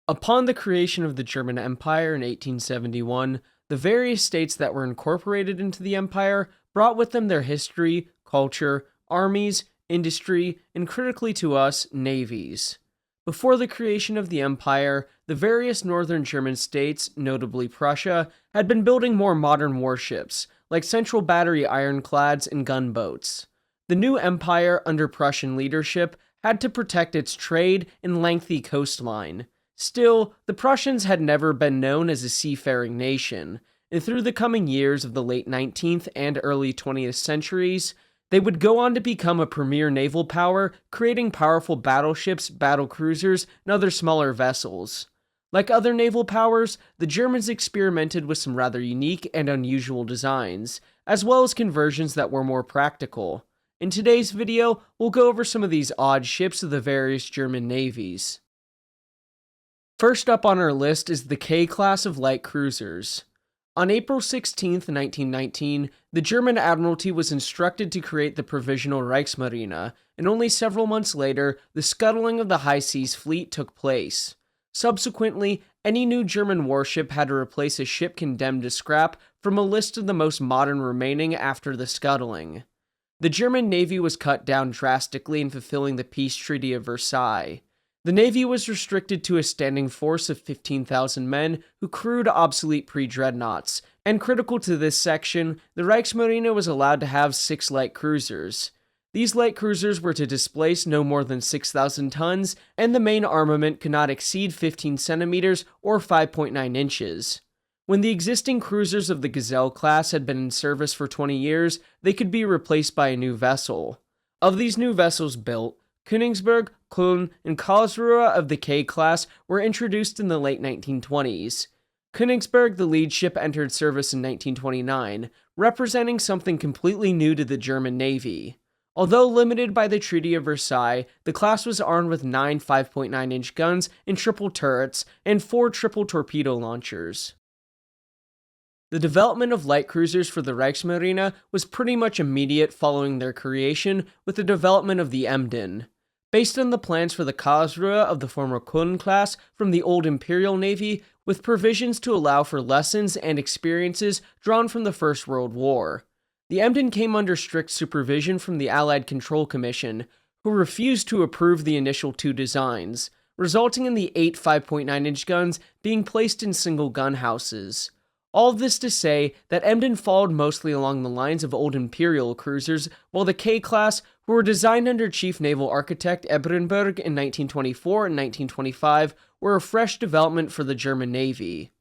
Upon the creation of the German Empire in 1871, the various states that were incorporated into the empire brought with them their history, culture, armies, industry, and critically to us, navies. Before the creation of the empire, the various northern German states, notably Prussia, had been building more modern warships, like central battery ironclads and gunboats. The new empire, under Prussian leadership, had to protect its trade and lengthy coastline. Still, the Prussians had never been known as a seafaring nation, and through the coming years of the late 19th and early 20th centuries, they would go on to become a premier naval power, creating powerful battleships, battle cruisers, and other smaller vessels. Like other naval powers, the Germans experimented with some rather unique and unusual designs, as well as conversions that were more practical. In today's video, we'll go over some of these odd ships of the various German navies. First up on our list is the K-class of light cruisers. On April 16, 1919, the German Admiralty was instructed to create the Provisional Reichsmarine, and only several months later, the scuttling of the High Seas Fleet took place. Subsequently, any new German warship had to replace a ship condemned to scrap from a list of the most modern remaining after the scuttling. The German Navy was cut down drastically in fulfilling the peace treaty of Versailles. The Navy was restricted to a standing force of 15,000 men who crewed obsolete pre-dreadnoughts, and critical to this section, the Reichsmarine was allowed to have 6 light cruisers. These light cruisers were to displace no more than 6,000 tons, and the main armament could not exceed 15 centimeters or 5.9 inches. When the existing cruisers of the Gazelle class had been in service for 20 years, they could be replaced by a new vessel. Of these new vessels built, Königsberg, Köln, and Karlsruhe of the K-class were introduced in the late 1920s. Königsberg, the lead ship, entered service in 1929, representing something completely new to the German Navy. Although limited by the Treaty of Versailles, the class was armed with 9 5.9-inch guns and triple turrets, and 4 triple torpedo launchers. The development of light cruisers for the Reichsmarine was pretty much immediate following their creation with the development of the Emden. Based on the plans for the Karlsruhe of the former Köln class from the old Imperial Navy, with provisions to allow for lessons and experiences drawn from the First World War. The Emden came under strict supervision from the Allied Control Commission, who refused to approve the initial 2 designs, resulting in the 8 5.9-inch guns being placed in single gun houses. All of this to say that Emden followed mostly along the lines of old Imperial cruisers, while the K-class, who were designed under Chief Naval Architect Ebrenberg in 1924 and 1925, were a fresh development for the German Navy.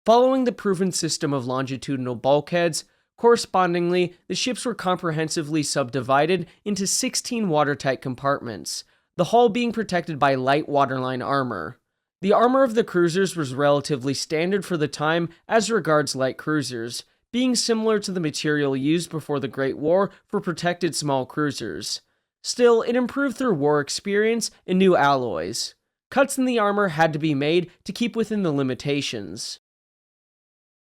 Following the proven system of longitudinal bulkheads, correspondingly, the ships were comprehensively subdivided into 16 watertight compartments, the hull being protected by light waterline armor. The armor of the cruisers was relatively standard for the time as regards light cruisers, being similar to the material used before the Great War for protected small cruisers. Still, it improved through war experience and new alloys. Cuts in the armor had to be made to keep within the limitations.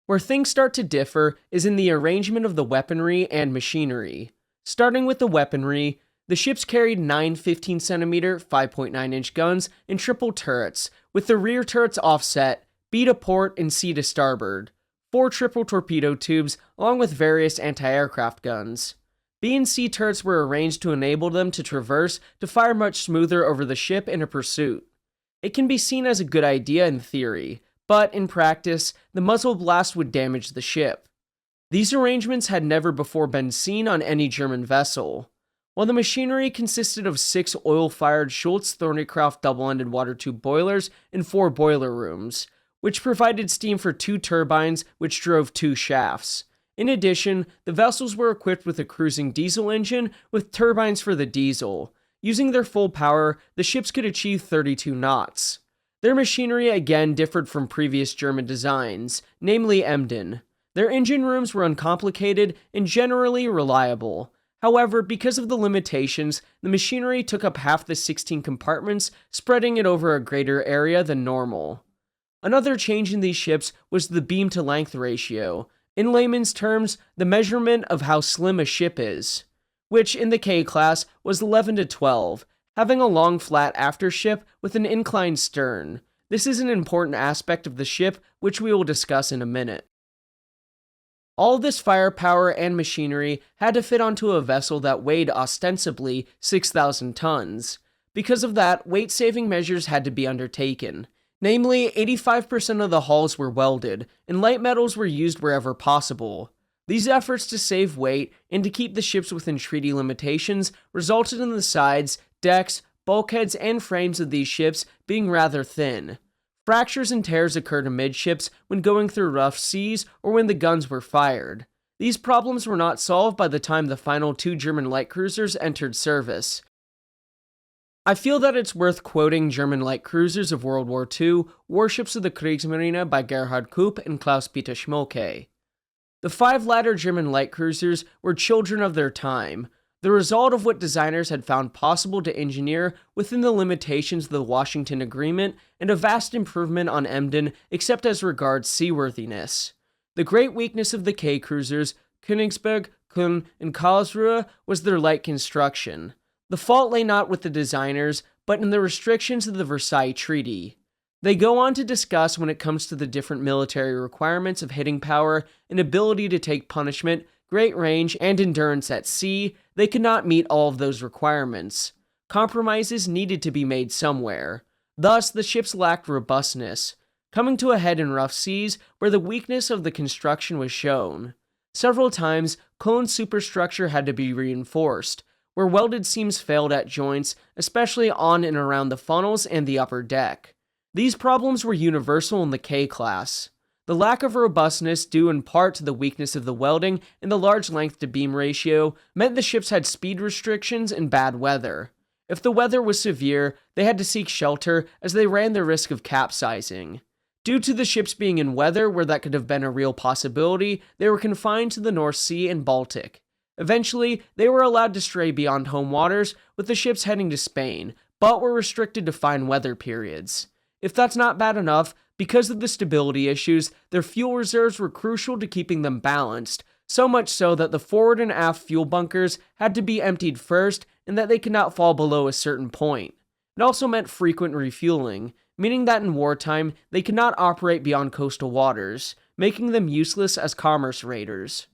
Where things start to differ is in the arrangement of the weaponry and machinery. Starting with the weaponry, the ships carried 9 15cm, 5.9-inch guns and triple turrets, with the rear turrets offset, B to port and C to starboard, 4 triple torpedo tubes, along with various anti-aircraft guns. B and C turrets were arranged to enable them to traverse to fire much smoother over the ship in a pursuit. It can be seen as a good idea in theory, but in practice, the muzzle blast would damage the ship. These arrangements had never before been seen on any German vessel. While the machinery consisted of 6 oil-fired Schultz-Thornycroft double-ended water tube boilers and 4 boiler rooms, which provided steam for 2 turbines which drove 2 shafts. In addition, the vessels were equipped with a cruising diesel engine with turbines for the diesel. Using their full power, the ships could achieve 32 knots. Their machinery again differed from previous German designs, namely Emden. Their engine rooms were uncomplicated and generally reliable. However, because of the limitations, the machinery took up half the 16 compartments, spreading it over a greater area than normal. Another change in these ships was the beam-to-length ratio. In layman's terms, the measurement of how slim a ship is, which in the K-class was 11 to 12, having a long flat aftership with an inclined stern. This is an important aspect of the ship, which we will discuss in a minute. All this firepower and machinery had to fit onto a vessel that weighed ostensibly 6,000 tons. Because of that, weight-saving measures had to be undertaken. Namely, 85% of the hulls were welded, and light metals were used wherever possible. These efforts to save weight and to keep the ships within treaty limitations resulted in the sides, decks, bulkheads, and frames of these ships being rather thin. Fractures and tears occurred amidships when going through rough seas or when the guns were fired. These problems were not solved by the time the final 2 German light cruisers entered service. I feel that it's worth quoting German light cruisers of World War II, Warships of the Kriegsmarine by Gerhard Koop and Klaus-Peter Schmolke. The 5 latter German light cruisers were children of their time, the result of what designers had found possible to engineer within the limitations of the Washington Agreement, and a vast improvement on Emden except as regards seaworthiness. The great weakness of the K cruisers, Königsberg, Köln, and Karlsruhe, was their light construction. The fault lay not with the designers, but in the restrictions of the Versailles Treaty. They go on to discuss when it comes to the different military requirements of hitting power and ability to take punishment, great range, and endurance at sea, they could not meet all of those requirements. Compromises needed to be made somewhere. Thus, the ships lacked robustness, coming to a head in rough seas where the weakness of the construction was shown. Several times, Köln's superstructure had to be reinforced, where welded seams failed at joints, especially on and around the funnels and the upper deck. These problems were universal in the K class. The lack of robustness, due in part to the weakness of the welding and the large length-to-beam ratio, meant the ships had speed restrictions and bad weather. If the weather was severe, they had to seek shelter as they ran the risk of capsizing. Due to the ships being in weather where that could have been a real possibility, they were confined to the North Sea and Baltic. Eventually, they were allowed to stray beyond home waters, with the ships heading to Spain, but were restricted to fine weather periods. If that's not bad enough, because of the stability issues, their fuel reserves were crucial to keeping them balanced, so much so that the forward and aft fuel bunkers had to be emptied first and that they could not fall below a certain point. It also meant frequent refueling, meaning that in wartime they could not operate beyond coastal waters, making them useless as commerce raiders.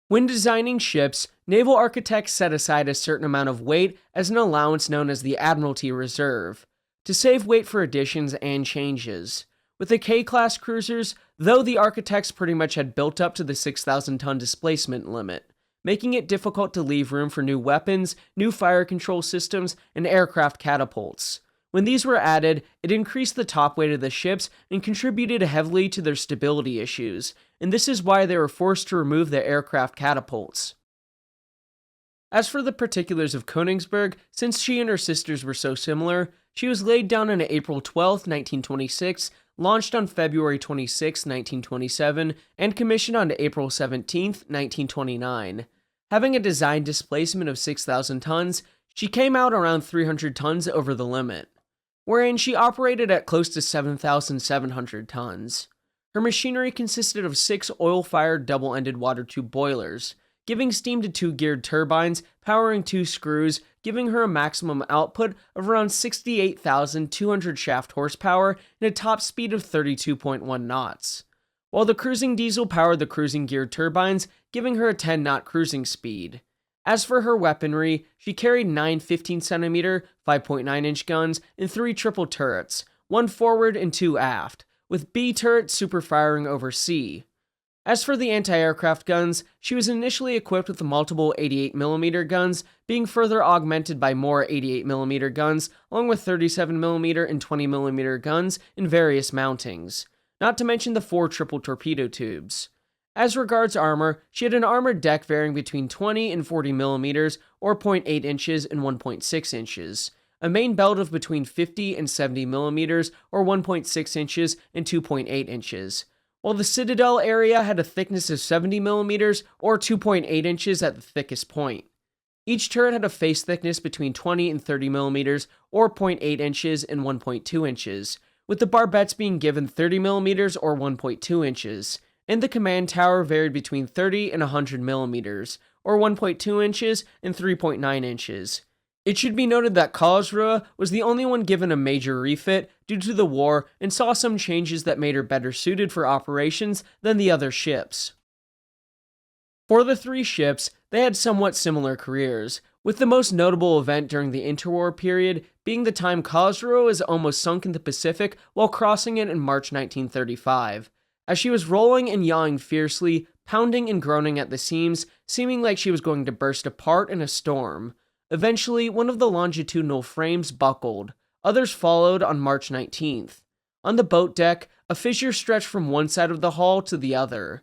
When designing ships, naval architects set aside a certain amount of weight as an allowance known as the Admiralty Reserve, to save weight for additions and changes. With the K-class cruisers, though, the architects pretty much had built up to the 6,000-ton displacement limit, making it difficult to leave room for new weapons, new fire control systems, and aircraft catapults. When these were added, it increased the top weight of the ships and contributed heavily to their stability issues, and this is why they were forced to remove their aircraft catapults. As for the particulars of Königsberg, since she and her sisters were so similar, she was laid down on April 12, 1926, launched on February 26, 1927, and commissioned on April 17, 1929. Having a design displacement of 6,000 tons, she came out around 300 tons over the limit, wherein she operated at close to 7,700 tons. Her machinery consisted of 6 oil-fired double-ended water tube boilers, giving steam to 2 geared turbines, powering 2 screws, giving her a maximum output of around 68,200 shaft horsepower and a top speed of 32.1 knots, while the cruising diesel powered the cruising geared turbines, giving her a 10-knot cruising speed. As for her weaponry, she carried 9 15cm, 5.9-inch guns and 3 triple turrets, 1 forward and 2 aft, with B turret superfiring over C. As for the anti-aircraft guns, she was initially equipped with multiple 88mm guns, being further augmented by more 88mm guns, along with 37mm and 20mm guns in various mountings, not to mention the 4 triple torpedo tubes. As regards armor, she had an armored deck varying between 20 and 40mm, or 0.8 inches and 1.6 inches, a main belt of between 50 and 70mm, or 1.6 inches and 2.8 inches, while the citadel area had a thickness of 70mm, or 2.8 inches at the thickest point. Each turret had a face thickness between 20 and 30mm, or 0.8 inches and 1.2 inches, with the barbettes being given 30mm or 1.2 inches, and the command tower varied between 30 and 100mm, or 1.2 inches and 3.9 inches. It should be noted that Karlsruhe was the only one given a major refit due to the war and saw some changes that made her better suited for operations than the other ships. For the three ships, they had somewhat similar careers, with the most notable event during the interwar period being the time Karlsruhe was almost sunk in the Pacific while crossing it in March 1935, as she was rolling and yawing fiercely, pounding and groaning at the seams, seeming like she was going to burst apart in a storm. Eventually, one of the longitudinal frames buckled. Others followed on March 19th. On the boat deck, a fissure stretched from one side of the hull to the other.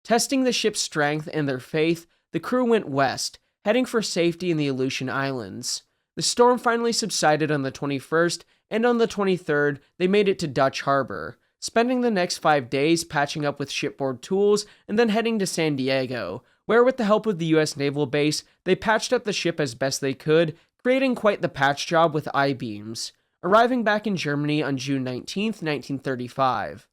Testing the ship's strength and their faith, the crew went west, heading for safety in the Aleutian Islands. The storm finally subsided on the 21st, and on the 23rd, they made it to Dutch Harbor, spending the next 5 days patching up with shipboard tools and then heading to San Diego, where with the help of the US Naval Base, they patched up the ship as best they could, creating quite the patch job with I-beams, arriving back in Germany on June 19, 1935.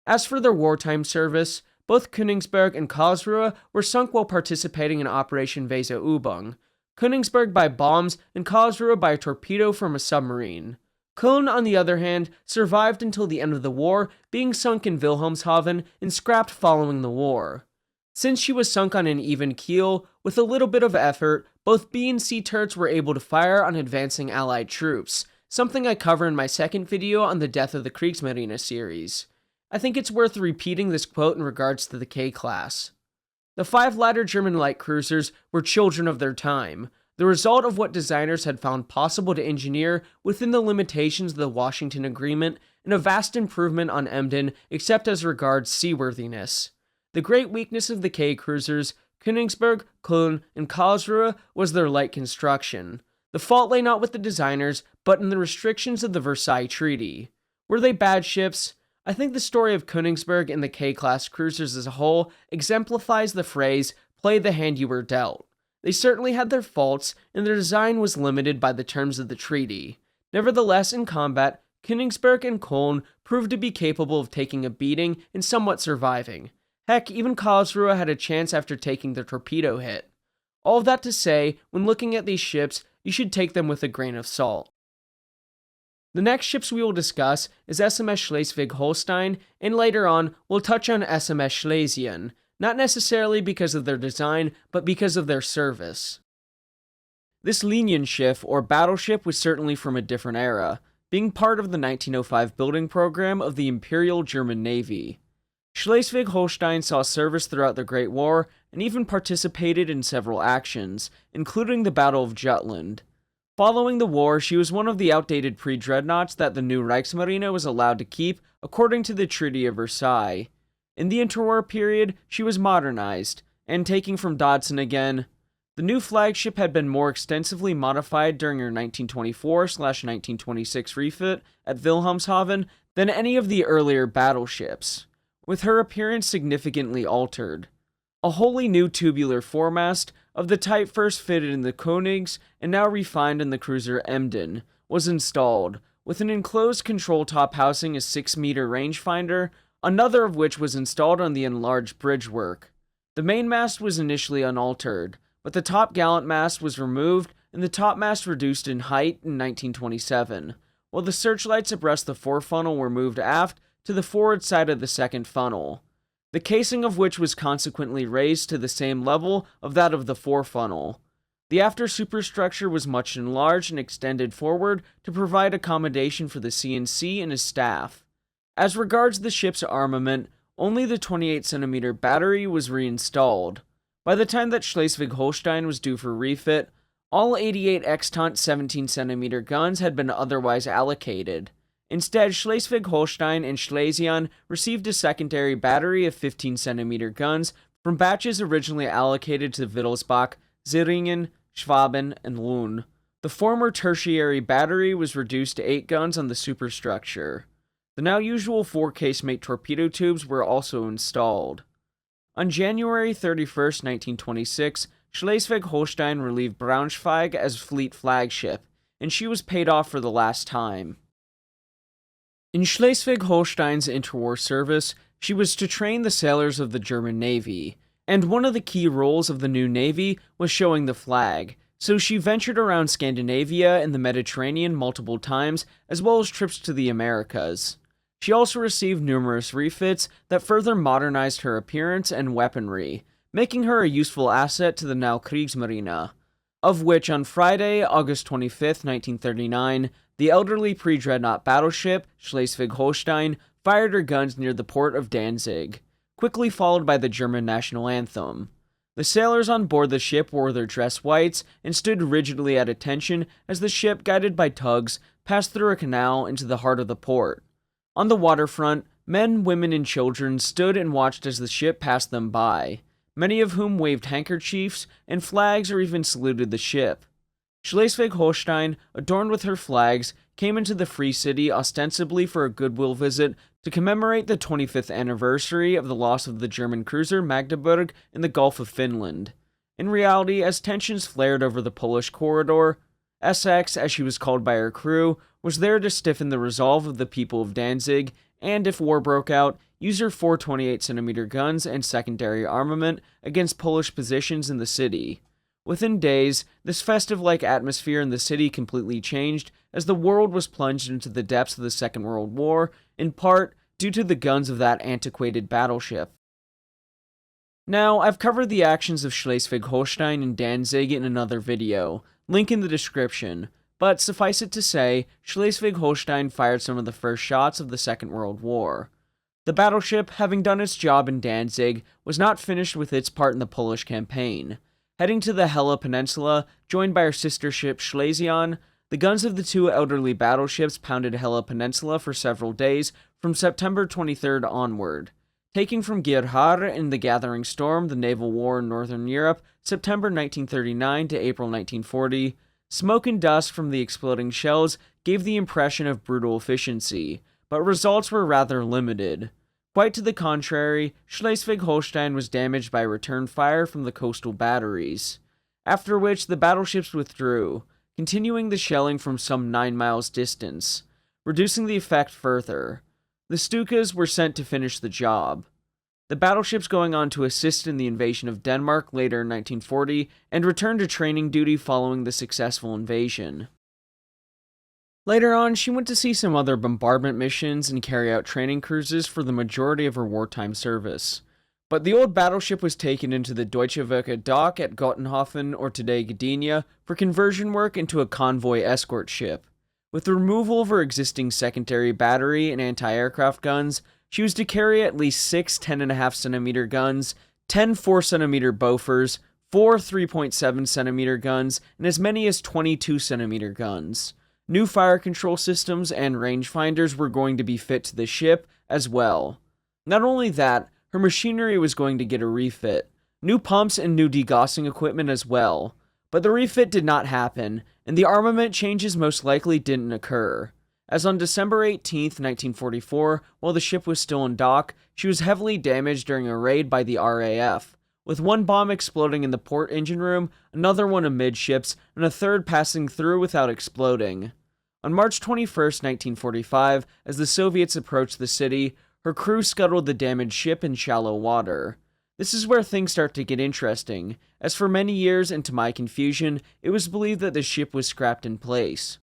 As for their wartime service, both Königsberg and Karlsruhe were sunk while participating in Operation Weserübung, Königsberg by bombs and Karlsruhe by a torpedo from a submarine. Köln, on the other hand, survived until the end of the war, being sunk in Wilhelmshaven and scrapped following the war. Since she was sunk on an even keel, with a little bit of effort, both B and C turrets were able to fire on advancing Allied troops, something I cover in my second video on the death of the Kriegsmarine series. I think it's worth repeating this quote in regards to the K-Class. The 5 latter German light cruisers were children of their time, the result of what designers had found possible to engineer within the limitations of the Washington Agreement, and a vast improvement on Emden except as regards seaworthiness. The great weakness of the K-cruisers, Königsberg, Köln, and Karlsruhe, was their light construction. The fault lay not with the designers, but in the restrictions of the Versailles Treaty. Were they bad ships? I think the story of Königsberg and the K-class cruisers as a whole exemplifies the phrase, "play the hand you were dealt." They certainly had their faults, and their design was limited by the terms of the treaty. Nevertheless, in combat, Königsberg and Köln proved to be capable of taking a beating and somewhat surviving. Heck, even Karlsruhe had a chance after taking the torpedo hit. All of that to say, when looking at these ships, you should take them with a grain of salt. The next ships we will discuss is SMS Schleswig-Holstein, and later on, we'll touch on SMS Schlesien, not necessarily because of their design, but because of their service. This Linienschiff, or battleship, was certainly from a different era, being part of the 1905 building program of the Imperial German Navy. Schleswig-Holstein saw service throughout the Great War, and even participated in several actions, including the Battle of Jutland. Following the war, she was one of the outdated Pre-dreadnoughts that the new Kriegsmarine was allowed to keep according to the Treaty of Versailles. In the interwar period, she was modernized, and taking from Dodson again, the new flagship had been more extensively modified during her 1924/1926 refit at Wilhelmshaven than any of the earlier battleships, with her appearance significantly altered. A wholly new tubular foremast, of the type first fitted in the Königs and now refined in the cruiser Emden, was installed, with an enclosed control top housing a 6-meter rangefinder, another of which was installed on the enlarged bridgework. The mainmast was initially unaltered, but the top gallant mast was removed and the topmast reduced in height in 1927, while the searchlights abreast the forefunnel were moved aft to the forward side of the second funnel, the casing of which was consequently raised to the same level of that of the forefunnel. The after superstructure was much enlarged and extended forward to provide accommodation for the CNC and his staff. As regards the ship's armament, only the 28-centimeter battery was reinstalled. By the time that Schleswig-Holstein was due for refit, all 88 extant 17-centimeter guns had been otherwise allocated. Instead, Schleswig-Holstein and Schlesien received a secondary battery of 15-centimeter guns from batches originally allocated to Wittelsbach, Zeringen, Schwaben, and Loon. The former tertiary battery was reduced to 8 guns on the superstructure. The now usual 4 casemate torpedo tubes were also installed. On January 31st, 1926, Schleswig-Holstein relieved Braunschweig as fleet flagship, and she was paid off for the last time. In Schleswig-Holstein's interwar service, she was to train the sailors of the German Navy, and one of the key roles of the new Navy was showing the flag, so she ventured around Scandinavia and the Mediterranean multiple times, as well as trips to the Americas. She also received numerous refits that further modernized her appearance and weaponry, making her a useful asset to the now Kriegsmarine, of which on Friday, August 25, 1939, the elderly Pre-dreadnought battleship, Schleswig-Holstein, fired her guns near the port of Danzig, quickly followed by the German national anthem. The sailors on board the ship wore their dress whites and stood rigidly at attention as the ship, guided by tugs, passed through a canal into the heart of the port. On the waterfront, men, women, and children stood and watched as the ship passed them by, many of whom waved handkerchiefs and flags or even saluted the ship. Schleswig-Holstein, adorned with her flags, came into the Free City ostensibly for a goodwill visit to commemorate the 25th anniversary of the loss of the German cruiser Magdeburg in the Gulf of Finland. In reality, as tensions flared over the Polish corridor, Essex, as she was called by her crew, was there to stiffen the resolve of the people of Danzig, and if war broke out, use her 428cm guns and secondary armament against Polish positions in the city. Within days, this festive-like atmosphere in the city completely changed as the world was plunged into the depths of the Second World War, in part due to the guns of that antiquated battleship. Now, I've covered the actions of Schleswig-Holstein and Danzig in another video, link in the description, but suffice it to say, Schleswig-Holstein fired some of the first shots of the Second World War. The battleship, having done its job in Danzig, was not finished with its part in the Polish campaign. Heading to the Hella Peninsula, joined by her sister ship Schlesien, the guns of the two elderly battleships pounded Hella Peninsula for several days from September 23rd onward, taking from Gerhard in the gathering storm, the naval war in Northern Europe, September 1939 to April 1940. Smoke and dust from the exploding shells gave the impression of brutal efficiency, but results were rather limited. Quite to the contrary, Schleswig-Holstein was damaged by return fire from the coastal batteries, after which the battleships withdrew, continuing the shelling from some 9 miles distance, reducing the effect further. The Stukas were sent to finish the job, the battleships going on to assist in the invasion of Denmark later in 1940 and returned to training duty following the successful invasion. Later on, she went to see some other bombardment missions and carry out training cruises for the majority of her wartime service. But the old battleship was taken into the Deutsche Werke dock at Gottenhofen, or today Gdynia, for conversion work into a convoy escort ship. With the removal of her existing secondary battery and anti-aircraft guns, she was to carry at least 6 10.5cm guns, 10 4cm Bofors, 4 3.7cm guns, and as many as 22cm guns. New fire control systems and rangefinders were going to be fit to the ship as well. Not only that, her machinery was going to get a refit, new pumps and new degaussing equipment as well. But the refit did not happen, and the armament changes most likely didn't occur, as on December 18, 1944, while the ship was still in dock, she was heavily damaged during a raid by the RAF, with one bomb exploding in the port engine room, another one amidships, and a third passing through without exploding. On March 21, 1945, as the Soviets approached the city, her crew scuttled the damaged ship in shallow water. This is where things start to get interesting, as for many years, and to my confusion, it was believed that the ship was scrapped in place.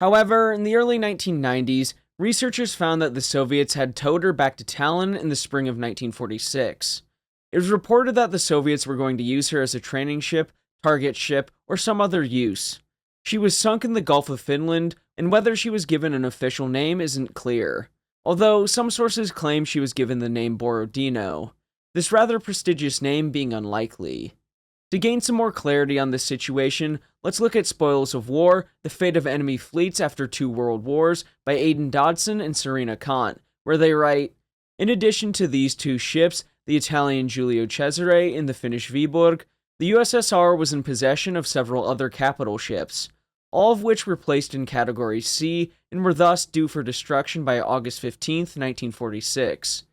However, in the early 1990s, researchers found that the Soviets had towed her back to Tallinn in the spring of 1946. It was reported that the Soviets were going to use her as a training ship, target ship, or some other use. She was sunk in the Gulf of Finland, and whether she was given an official name isn't clear, although some sources claim she was given the name Borodino, this rather prestigious name being unlikely. To gain some more clarity on this situation, let's look at Spoils of War, The Fate of Enemy Fleets After Two World Wars by Aidan Dodson and Serena Kant, where they write, in addition to these two ships, the Italian Giulio Cesare and the Finnish Viborg, the USSR was in possession of several other capital ships, all of which were placed in Category C and were thus due for destruction by August 15, 1946.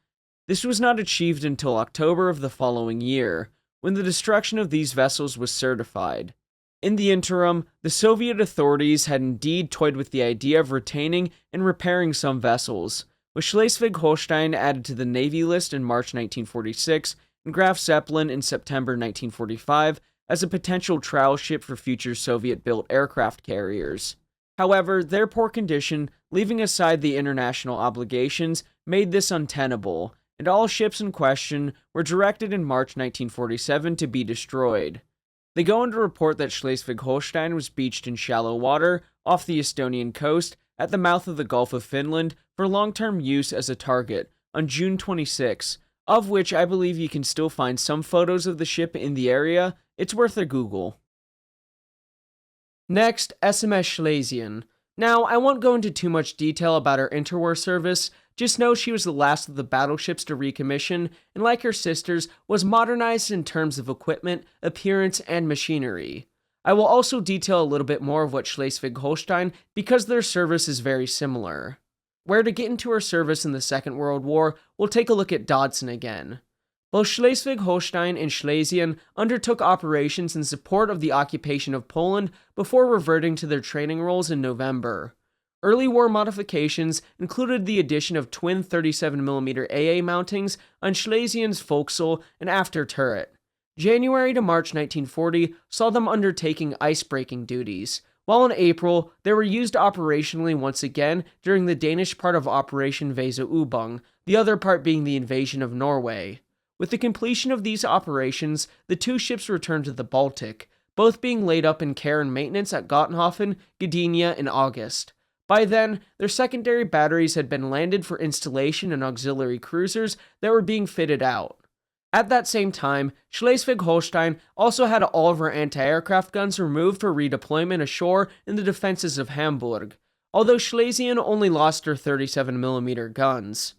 This was not achieved until October of the following year, when the destruction of these vessels was certified. In the interim, the Soviet authorities had indeed toyed with the idea of retaining and repairing some vessels, with Schleswig-Holstein added to the Navy list in March 1946 and Graf Zeppelin in September 1945 as a potential trial ship for future Soviet-built aircraft carriers. However, their poor condition, leaving aside the international obligations, made this untenable, and all ships in question were directed in March 1947 to be destroyed. They go on to report that Schleswig-Holstein was beached in shallow water off the Estonian coast at the mouth of the Gulf of Finland for long-term use as a target on June 26, of which I believe you can still find some photos of the ship in the area. It's worth a Google. Next, SMS Schlesien. Now, I won't go into too much detail about her interwar service, just know she was the last of the battleships to recommission, and like her sisters, was modernized in terms of equipment, appearance, and machinery. I will also detail a little bit more of what Schleswig-Holstein, because their service is very similar. Where to get into her service in the Second World War, we'll take a look at Dodson again. Both Schleswig-Holstein and Schlesien undertook operations in support of the occupation of Poland before reverting to their training roles in November. Early war modifications included the addition of twin 37mm AA mountings on Schlesien's forecastle and after turret. January to March 1940 saw them undertaking ice-breaking duties, while in April they were used operationally once again during the Danish part of Operation Weserübung, the other part being the invasion of Norway. With the completion of these operations, the two ships returned to the Baltic, both being laid up in care and maintenance at Gottenhofen, Gdynia in August. By then, their secondary batteries had been landed for installation in auxiliary cruisers that were being fitted out. At that same time, Schleswig-Holstein also had all of her anti-aircraft guns removed for redeployment ashore in the defenses of Hamburg, although Schlesien only lost her 37mm guns.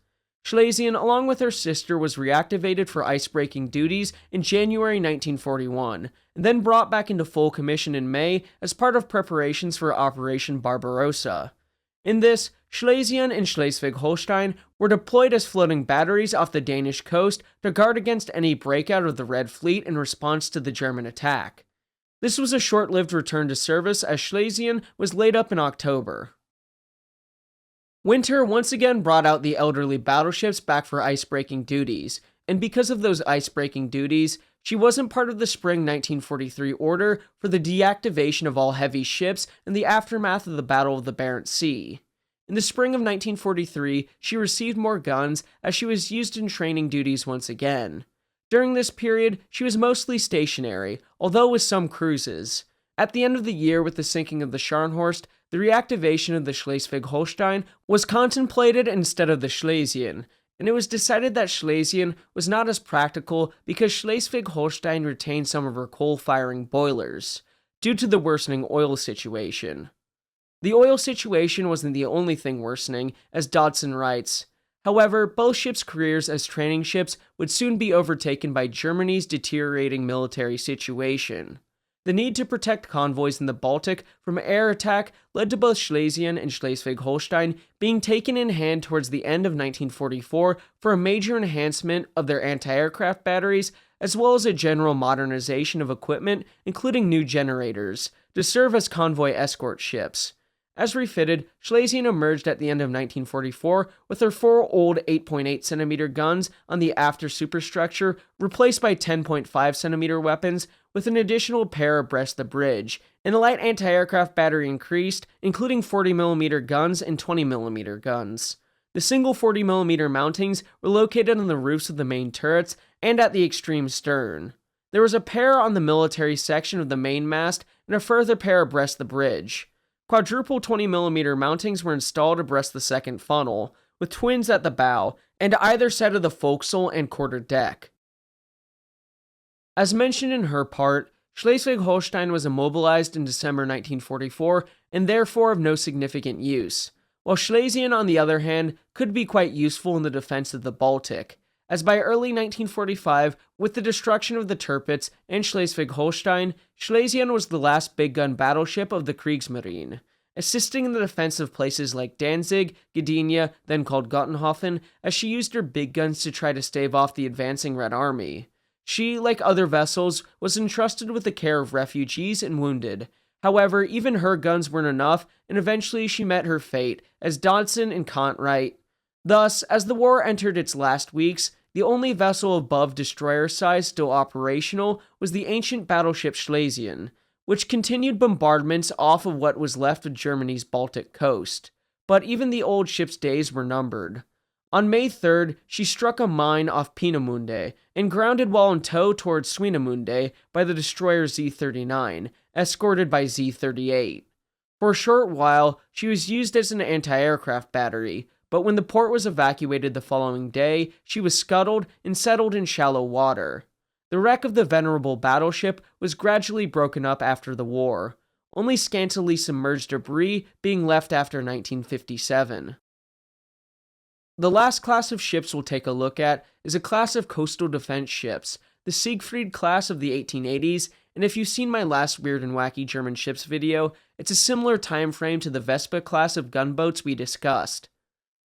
Schlesien, along with her sister, was reactivated for icebreaking duties in January 1941, and then brought back into full commission in May as part of preparations for Operation Barbarossa. In this, Schlesien and Schleswig-Holstein were deployed as floating batteries off the Danish coast to guard against any breakout of the Red Fleet in response to the German attack. This was a short-lived return to service as Schlesien was laid up in October. Winter once again brought out the elderly battleships back for icebreaking duties, and because of those icebreaking duties, she wasn't part of the spring 1943 order for the deactivation of all heavy ships in the aftermath of the Battle of the Barents Sea. In the spring of 1943, she received more guns as she was used in training duties once again. During this period, she was mostly stationary, although with some cruises. At the end of the year, with the sinking of the Scharnhorst, the reactivation of the Schleswig-Holstein was contemplated instead of the Schlesien, and it was decided that Schlesien was not as practical because Schleswig-Holstein retained some of her coal-firing boilers, due to the worsening oil situation. The oil situation wasn't the only thing worsening, as Dodson writes. However, both ships' careers as training ships would soon be overtaken by Germany's deteriorating military situation. The need to protect convoys in the Baltic from air attack led to both Schlesien and Schleswig-Holstein being taken in hand towards the end of 1944 for a major enhancement of their anti-aircraft batteries, as well as a general modernization of equipment, including new generators, to serve as convoy escort ships. As refitted, Schlesien emerged at the end of 1944 with her four old 8.8cm guns on the after superstructure replaced by 10.5cm weapons, with an additional pair abreast the bridge, and the light anti-aircraft battery increased, including 40mm guns and 20mm guns. The single 40mm mountings were located on the roofs of the main turrets and at the extreme stern. There was a pair on the military section of the mainmast and a further pair abreast the bridge. Quadruple 20mm mountings were installed abreast the second funnel, with twins at the bow, and either side of the forecastle and quarter-deck. As mentioned in her part, Schleswig-Holstein was immobilized in December 1944 and therefore of no significant use, while Schlesien, on the other hand, could be quite useful in the defense of the Baltic, as by early 1945, with the destruction of the Tirpitz and Schleswig-Holstein, Schlesien was the last big gun battleship of the Kriegsmarine, assisting in the defense of places like Danzig, Gdynia, then called Gottenhofen, as she used her big guns to try to stave off the advancing Red Army. She, like other vessels, was entrusted with the care of refugees and wounded. However, even her guns weren't enough, and eventually she met her fate, as Dodson and Kant write. Thus, as the war entered its last weeks, the only vessel above destroyer size still operational was the ancient battleship Schlesien, which continued bombardments off of what was left of Germany's Baltic coast. But even the old ship's days were numbered. On May 3rd, she struck a mine off Peenemünde and grounded while in tow towards Swinemünde by the destroyer Z-39, escorted by Z-38. For a short while, she was used as an anti-aircraft battery, but when the port was evacuated the following day, she was scuttled and settled in shallow water. The wreck of the venerable battleship was gradually broken up after the war, only scantily submerged debris being left after 1957. The last class of ships we'll take a look at is a class of coastal defense ships, the Siegfried Class of the 1880s, and if you've seen my last Weird and Wacky German Ships video, it's a similar time frame to the Vespa class of gunboats we discussed.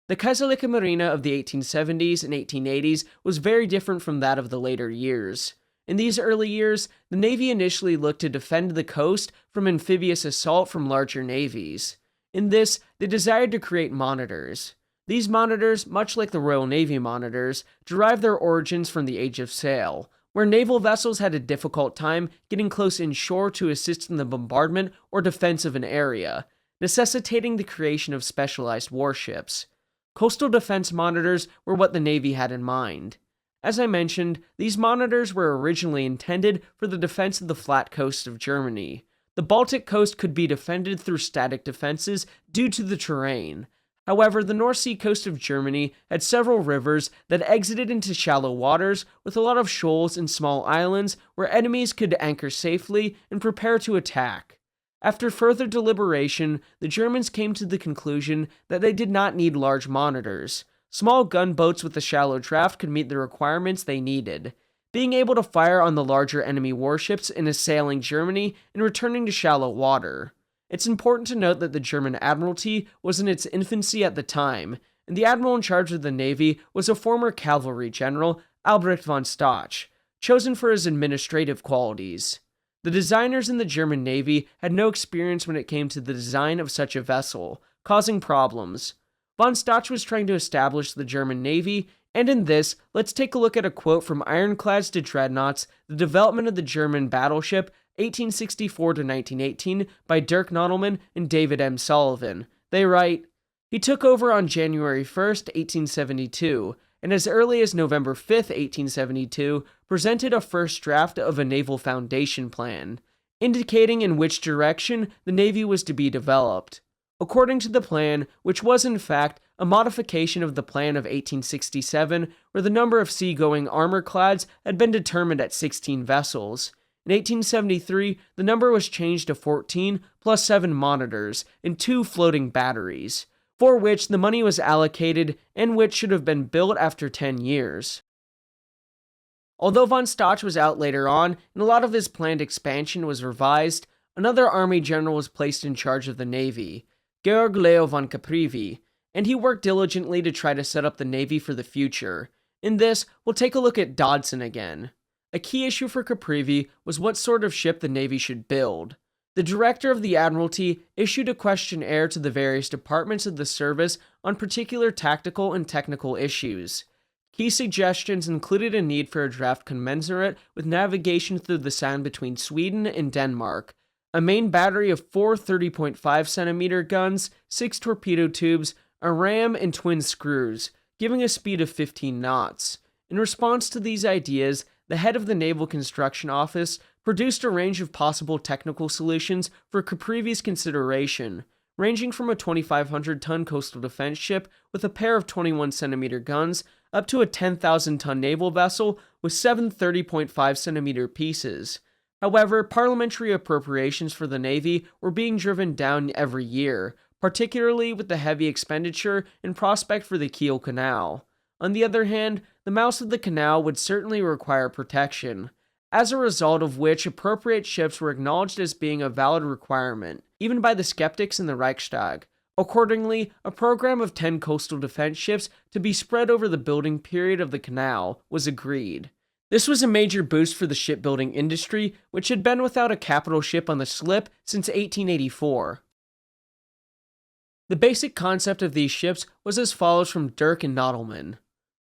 The Kaiserliche Marine of the 1870s and 1880s was very different from that of the later years. In these early years, the Navy initially looked to defend the coast from amphibious assault from larger navies. In this, they desired to create monitors. These monitors, much like the Royal Navy monitors, derive their origins from the Age of Sail, where naval vessels had a difficult time getting close inshore to assist in the bombardment or defense of an area, necessitating the creation of specialized warships. Coastal defense monitors were what the Navy had in mind. As I mentioned, these monitors were originally intended for the defense of the flat coast of Germany. The Baltic coast could be defended through static defenses due to the terrain. However, the North Sea coast of Germany had several rivers that exited into shallow waters with a lot of shoals and small islands where enemies could anchor safely and prepare to attack. After further deliberation, the Germans came to the conclusion that they did not need large monitors. Small gunboats with a shallow draft could meet the requirements they needed. Being able to fire on the larger enemy warships in assailing Germany and returning to shallow water. It's important to note that the German Admiralty was in its infancy at the time, and the admiral in charge of the Navy was a former cavalry general, Albrecht von Stach, chosen for his administrative qualities. The designers in the German Navy had no experience when it came to the design of such a vessel, causing problems. Von Stach was trying to establish the German Navy, and in this, let's take a look at a quote from Ironclads to Dreadnoughts, the development of the German battleship, 1864 to 1918, by Dirk Nodelman and David M. Sullivan. They write, "He took over on January 1st, 1872, and as early as November 5th, 1872, presented a first draft of a naval foundation plan, indicating in which direction the Navy was to be developed. According to the plan, which was in fact a modification of the plan of 1867, where the number of sea-going armor-clads had been determined at 16 vessels. In 1873, the number was changed to 14, plus 7 monitors, and 2 floating batteries, for which the money was allocated and which should have been built after 10 years. Although von Stach was out later on, and a lot of his planned expansion was revised, another army general was placed in charge of the Navy, Georg Leo von Caprivi, and he worked diligently to try to set up the Navy for the future. In this, we'll take a look at Dodson again. A key issue for Caprivi was what sort of ship the Navy should build. The director of the Admiralty issued a questionnaire to the various departments of the service on particular tactical and technical issues. Key suggestions included a need for a draft commensurate with navigation through the Sound between Sweden and Denmark, a main battery of 4 30.5cm guns, 6 torpedo tubes, a ram, and twin screws, giving a speed of 15 knots. In response to these ideas, the head of the Naval Construction Office produced a range of possible technical solutions for Caprivi's consideration, ranging from a 2,500-ton coastal defense ship with a pair of 21cm guns up to a 10,000-ton naval vessel with 7 30.5cm pieces. However, parliamentary appropriations for the Navy were being driven down every year, particularly with the heavy expenditure and prospect for the Kiel Canal. On the other hand, the mouth of the canal would certainly require protection, as a result of which appropriate ships were acknowledged as being a valid requirement, even by the skeptics in the Reichstag. Accordingly, a program of 10 coastal defense ships to be spread over the building period of the canal was agreed. This was a major boost for the shipbuilding industry, which had been without a capital ship on the slip since 1884. The basic concept of these ships was as follows from Dirk and Nodelman.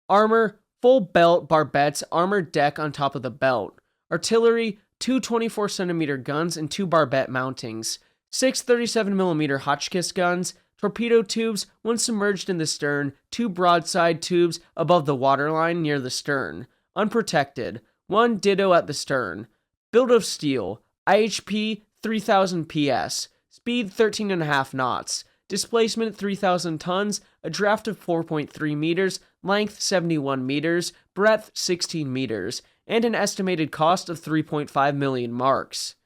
Armor, full belt barbettes armored deck on top of the belt, artillery, two 24cm guns and two barbette mountings, six 37mm Hotchkiss guns, torpedo tubes, one submerged in the stern, two broadside tubes above the waterline near the stern, unprotected, one ditto at the stern, build of steel, IHP 3000 PS, speed 13.5 knots, displacement 3,000 tons, a draft of 4.3 meters, length 71 meters, breadth 16 meters, and an estimated cost of 3.5 million marks.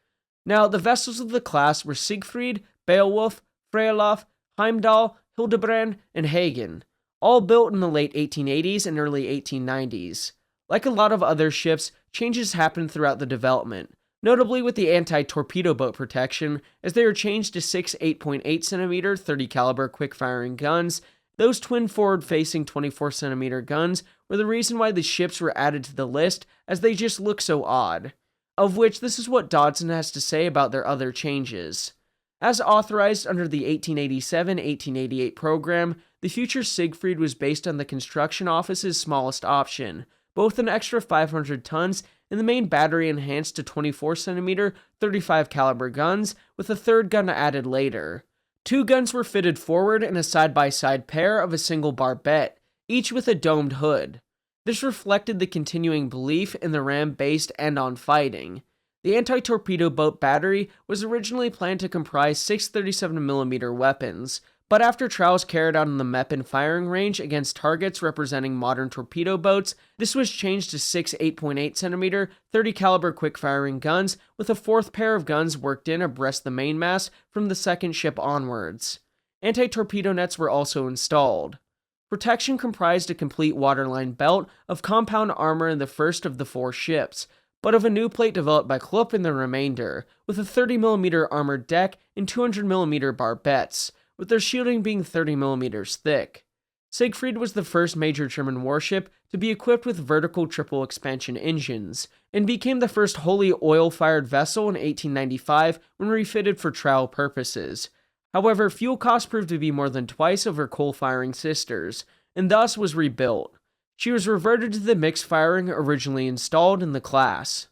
Now, the vessels of the class were Siegfried, Beowulf, Freyalaf, Heimdall, Hildebrand, and Hagen, all built in the late 1880s and early 1890s. Like a lot of other ships, changes happened throughout the development, notably with the anti-torpedo boat protection, as they were changed to six 8.8cm 30 caliber quick-firing guns. Those twin forward-facing 24cm guns were the reason why the ships were added to the list, as they just look so odd. Of which, this is what Dodson has to say about their other changes. As authorized under the 1887-1888 program, the future Siegfried was based on the construction office's smallest option, both an extra 500 tons and the main battery enhanced to 24cm 35 caliber guns, with a third gun added later. Two guns were fitted forward in a side-by-side pair of a single barbette, each with a domed hood. This reflected the continuing belief in the ram-based end-on fighting. The anti-torpedo boat battery was originally planned to comprise six 37mm weapons, but after trials carried out on the Meppen firing range against targets representing modern torpedo boats, this was changed to six 8.8cm 30 caliber quick-firing guns, with a fourth pair of guns worked in abreast the mainmast from the second ship onwards. Anti-torpedo nets were also installed. Protection comprised a complete waterline belt of compound armor in the first of the four ships, but of a new plate developed by Klupp in the remainder, with a 30mm armored deck and 200mm barbettes, with their shielding being 30mm thick. Siegfried was the first major German warship to be equipped with vertical triple expansion engines, and became the first wholly oil-fired vessel in 1895 when refitted for trial purposes. However, fuel costs proved to be more than twice of her coal-firing sisters, and thus was rebuilt. She was reverted to the mixed firing originally installed in the class.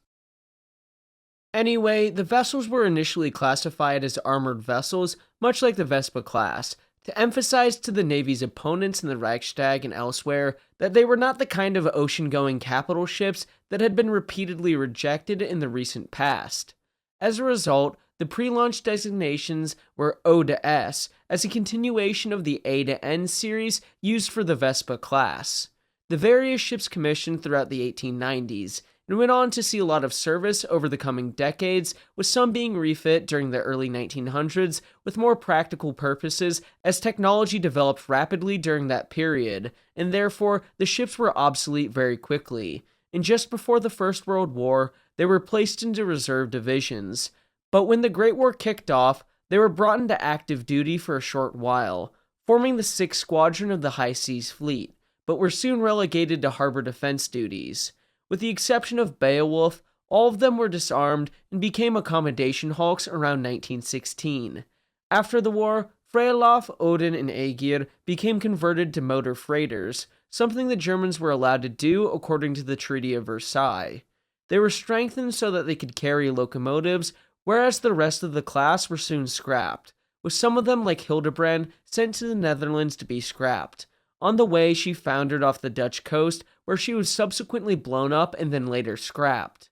Anyway, the vessels were initially classified as armored vessels, much like the Vespa class, to emphasize to the Navy's opponents in the Reichstag and elsewhere that they were not the kind of ocean-going capital ships that had been repeatedly rejected in the recent past. As a result, the pre-launch designations were oddest, as a continuation of the A to N series used for the Vespa class. The various ships commissioned throughout the 1890s, and went on to see a lot of service over the coming decades, with some being refit during the early 1900s with more practical purposes as technology developed rapidly during that period, and therefore the ships were obsolete very quickly, and just before the First World War, they were placed into reserve divisions. But when the Great War kicked off, they were brought into active duty for a short while, forming the 6th Squadron of the High Seas Fleet, but were soon relegated to harbor defense duties. With the exception of Beowulf, all of them were disarmed and became accommodation hulks around 1916. After the war, Freyalaf, Odin, and Aegir became converted to motor freighters, something the Germans were allowed to do according to the Treaty of Versailles. They were strengthened so that they could carry locomotives, whereas the rest of the class were soon scrapped, with some of them, like Hildebrand, sent to the Netherlands to be scrapped. On the way, she foundered off the Dutch coast, where she was subsequently blown up and then later scrapped.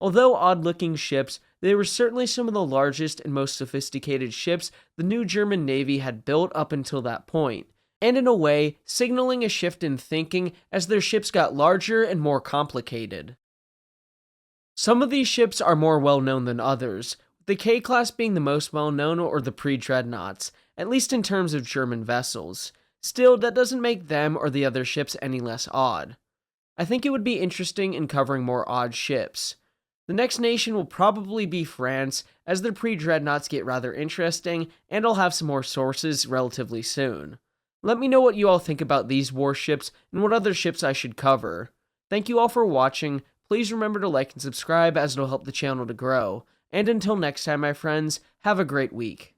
Although odd-looking ships, they were certainly some of the largest and most sophisticated ships the new German Navy had built up until that point, and in a way, signaling a shift in thinking as their ships got larger and more complicated. Some of these ships are more well-known than others, with the K-class being the most well-known, or the Pre-dreadnoughts, at least in terms of German vessels. Still, that doesn't make them or the other ships any less odd. I think it would be interesting in covering more odd ships. The next nation will probably be France, as their pre-dreadnoughts get rather interesting, and I'll have some more sources relatively soon. Let me know what you all think about these warships and what other ships I should cover. Thank you all for watching. Please remember to like and subscribe, as it'll help the channel to grow. And until next time, my friends, have a great week.